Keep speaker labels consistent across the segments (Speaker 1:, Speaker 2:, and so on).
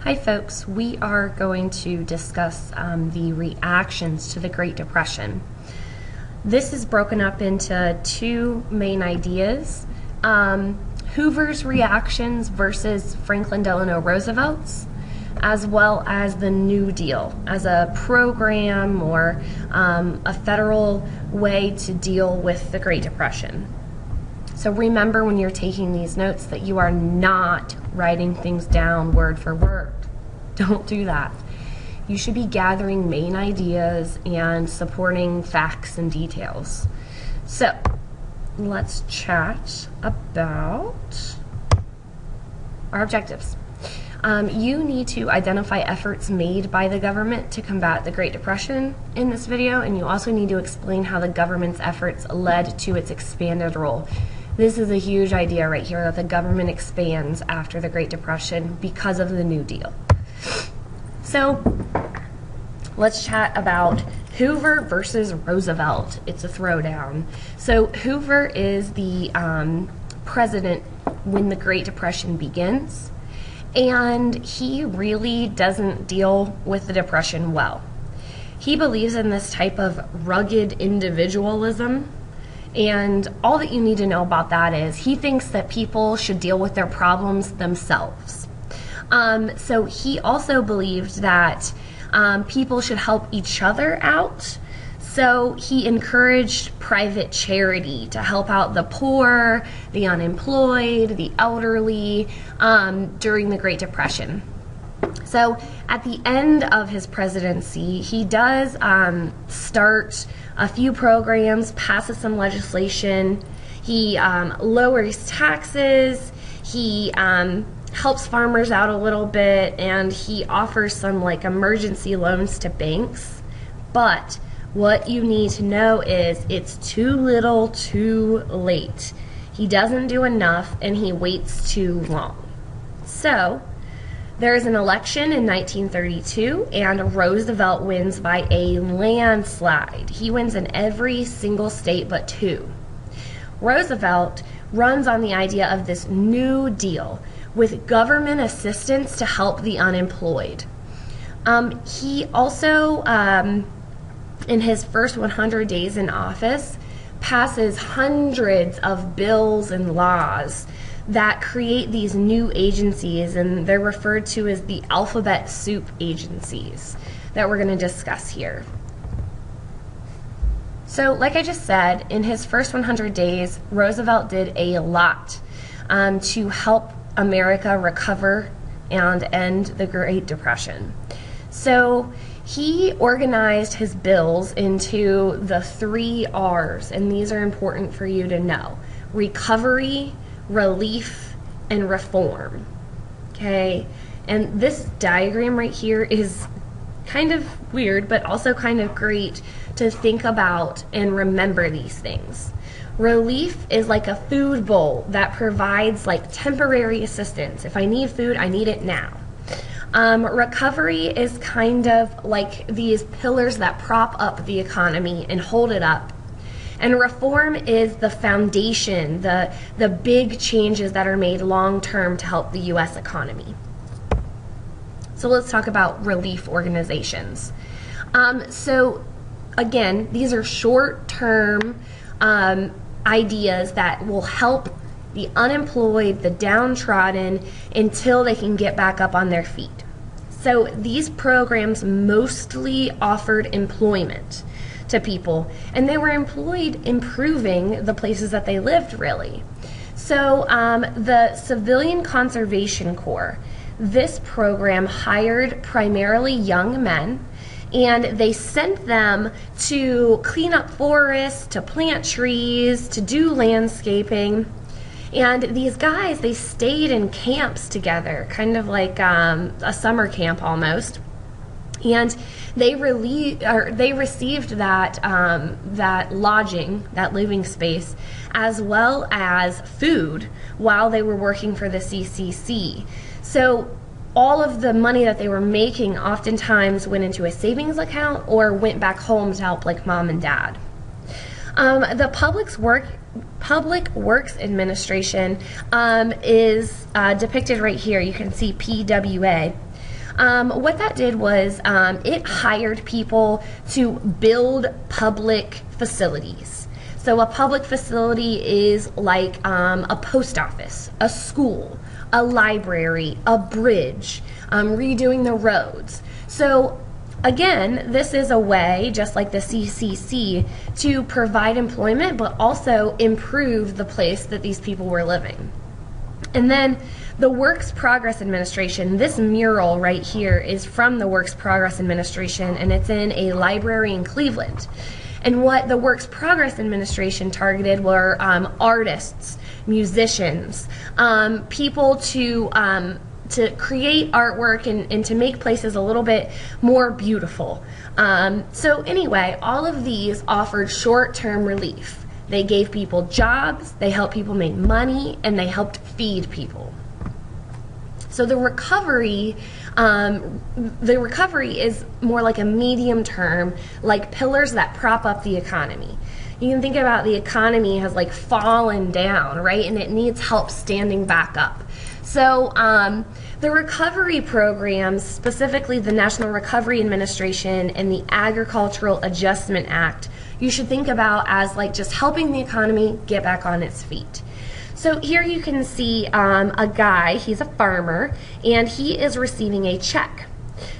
Speaker 1: Hi folks, we are going to discuss the reactions to the Great Depression. This is broken up into two main ideas, Hoover's reactions versus Franklin Delano Roosevelt's, as well as the New Deal as a program or a federal way to deal with the Great Depression. So remember when you're taking these notes that you are not writing things down word for word. Don't do that. You should be gathering main ideas and supporting facts and details. So let's chat about our objectives. You need to identify efforts made by the government to combat the Great Depression in this video, and you also need to explain how the government's efforts led to its expanded role. This is a huge idea right here, that the government expands after the Great Depression because of the New Deal. So let's chat about Hoover versus Roosevelt. It's a throwdown. So Hoover is the president when the Great Depression begins, and he really doesn't deal with the Depression well. He believes in this type of rugged individualism. And all that you need to know about that is he thinks that people should deal with their problems themselves. So he also believed that people should help each other out. So he encouraged private charity to help out the poor, the unemployed, the elderly during the Great Depression. So at the end of his presidency, he does start a few programs, passes some legislation. He lowers taxes. He helps farmers out a little bit, and he offers some like emergency loans to banks. But what you need to know is it's too little, too late. He doesn't do enough, and he waits too long. So there is an election in 1932, and Roosevelt wins by a landslide. He wins in every single state but two. Roosevelt runs on the idea of this New Deal with government assistance to help the unemployed. He also, in his first 100 days in office, passes hundreds of bills and laws that create these new agencies, and they're referred to as the alphabet soup agencies that we're going to discuss here. So like I just said, in his first 100 days, Roosevelt did a lot to help America recover and end the Great Depression. So he organized his bills into the 3 R's, and these are important for you to know: recovery, relief, and reform. Okay, and this diagram right here is kind of weird, but also kind of great to think about and remember these things. Relief is like a food bowl that provides like temporary assistance. If I need food, I need it now. Recovery is kind of like these pillars that prop up the economy and hold it up. And reform is the foundation, the big changes that are made long-term to help the U.S. economy. So let's talk about relief organizations. So again, these are short-term ideas that will help the unemployed, the downtrodden, until they can get back up on their feet. So these programs mostly offered employment to people, and they were employed improving the places that they lived, really. So the Civilian Conservation Corps, this program hired primarily young men, and they sent them to clean up forests, to plant trees, to do landscaping. And these guys, they stayed in camps together, kind of like a summer camp almost. And they received that lodging, that living space, as well as food while they were working for the CCC. So all of the money that they were making oftentimes went into a savings account or went back home to help like mom and dad. The Public Works Administration is depicted right here. You can see PWA. What that did was it hired people to build public facilities. So a public facility is like a post office, a school, a library, a bridge, redoing the roads. So again, this is a way, just like the CCC, to provide employment but also improve the place that these people were living. And then the Works Progress Administration, this mural right here is from the Works Progress Administration, and it's in a library in Cleveland. And what the Works Progress Administration targeted were artists, musicians, people to create artwork and to make places a little bit more beautiful. So anyway, all of these offered short-term relief. They gave people jobs, they helped people make money, and they helped feed people. So the recovery is more like a medium term, like pillars that prop up the economy. You can think about the economy has like fallen down, right? And it needs help standing back up. So the recovery programs, specifically the National Recovery Administration and the Agricultural Adjustment Act, you should think about as like just helping the economy get back on its feet. So here you can see a guy, he's a farmer, and he is receiving a check.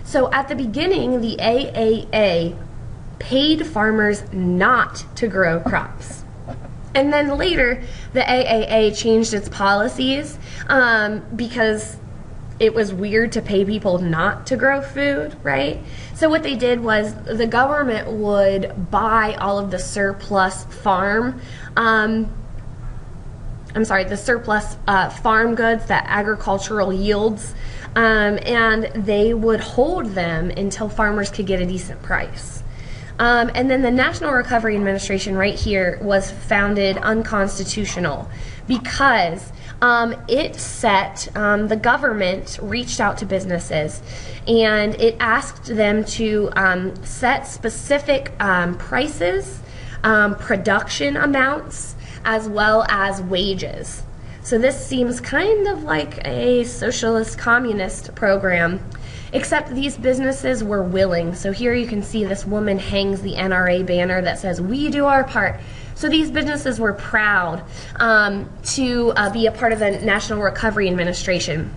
Speaker 1: So at the beginning, the AAA paid farmers not to grow crops. And then later, the AAA changed its policies because it was weird to pay people not to grow food, right? So what they did was the government would buy all of the surplus farm goods, that agricultural yields, and they would hold them until farmers could get a decent price. And then the National Recovery Administration right here was founded unconstitutional because the government reached out to businesses and it asked them to set specific prices, production amounts, as well as wages. So this seems kind of like a socialist communist program, except these businesses were willing. So here you can see this woman hangs the NRA banner that says, "We do our part." So these businesses were proud to be a part of the National Recovery Administration.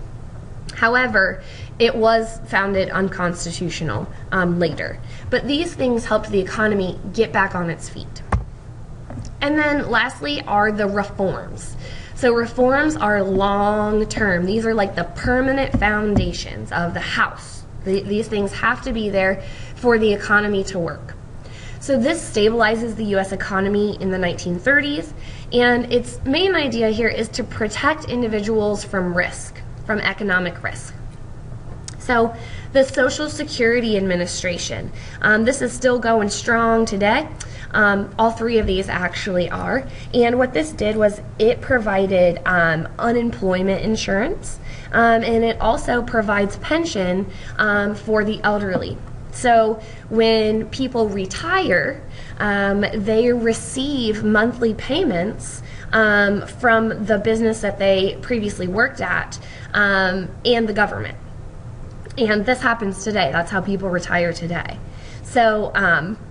Speaker 1: However, it was founded unconstitutional later. But these things helped the economy get back on its feet. And then lastly are the reforms. So reforms are long term. These are like the permanent foundations of the house. These things have to be there for the economy to work. So this stabilizes the U.S. economy in the 1930s, and its main idea here is to protect individuals from risk, from economic risk. So the Social Security Administration, this is still going strong today. All three of these actually are. And what this did was it provided unemployment insurance, and it also provides pension for the elderly. So when people retire, they receive monthly payments from the business that they previously worked at and the government. And this happens today. That's how people retire today. So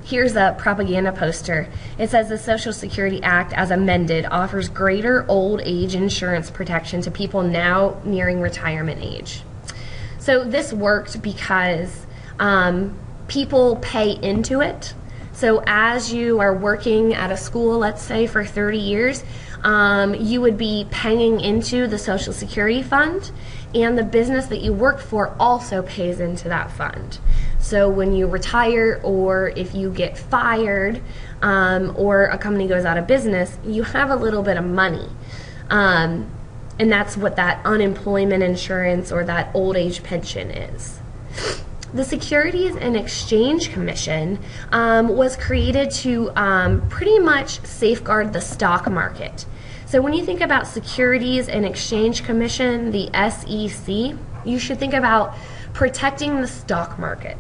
Speaker 1: here's a propaganda poster. It says the Social Security Act, as amended, offers greater old age insurance protection to people now nearing retirement age. So this worked because people pay into it. So as you are working at a school, let's say for 30 years, you would be paying into the Social Security Fund, and the business that you work for also pays into that fund. So when you retire, or if you get fired, or a company goes out of business, you have a little bit of money. And that's what that unemployment insurance or that old age pension is. The Securities and Exchange Commission was created to pretty much safeguard the stock market. So when you think about Securities and Exchange Commission, the SEC, you should think about protecting the stock market.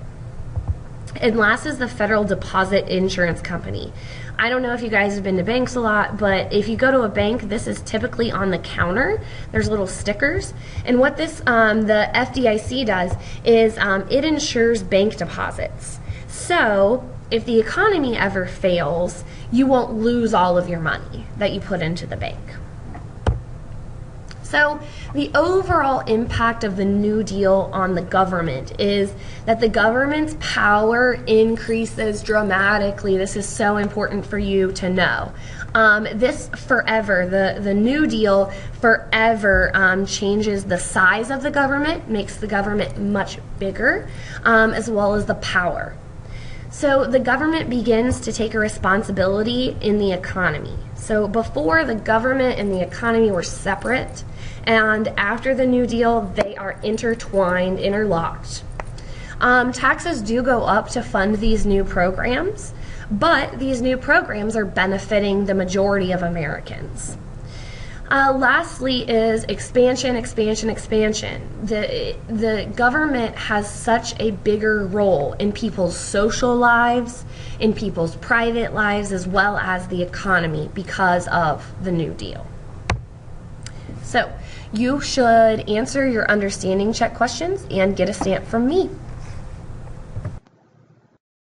Speaker 1: And last is the Federal Deposit Insurance Company. I don't know if you guys have been to banks a lot, but if you go to a bank, this is typically on the counter. There's little stickers. And what this, the FDIC does is it insures bank deposits. So if the economy ever fails, you won't lose all of your money that you put into the bank. So the overall impact of the New Deal on the government is that the government's power increases dramatically. This is so important for you to know. This forever, the New Deal forever changes the size of the government, makes the government much bigger, as well as the power. So the government begins to take a responsibility in the economy. So before, the government and the economy were separate, and after the New Deal, they are intertwined, interlocked. Taxes do go up to fund these new programs, but these new programs are benefiting the majority of Americans. Lastly is expansion, expansion, expansion. The government has such a bigger role in people's social lives, in people's private lives, as well as the economy because of the New Deal. So you should answer your understanding check questions and get a stamp from me.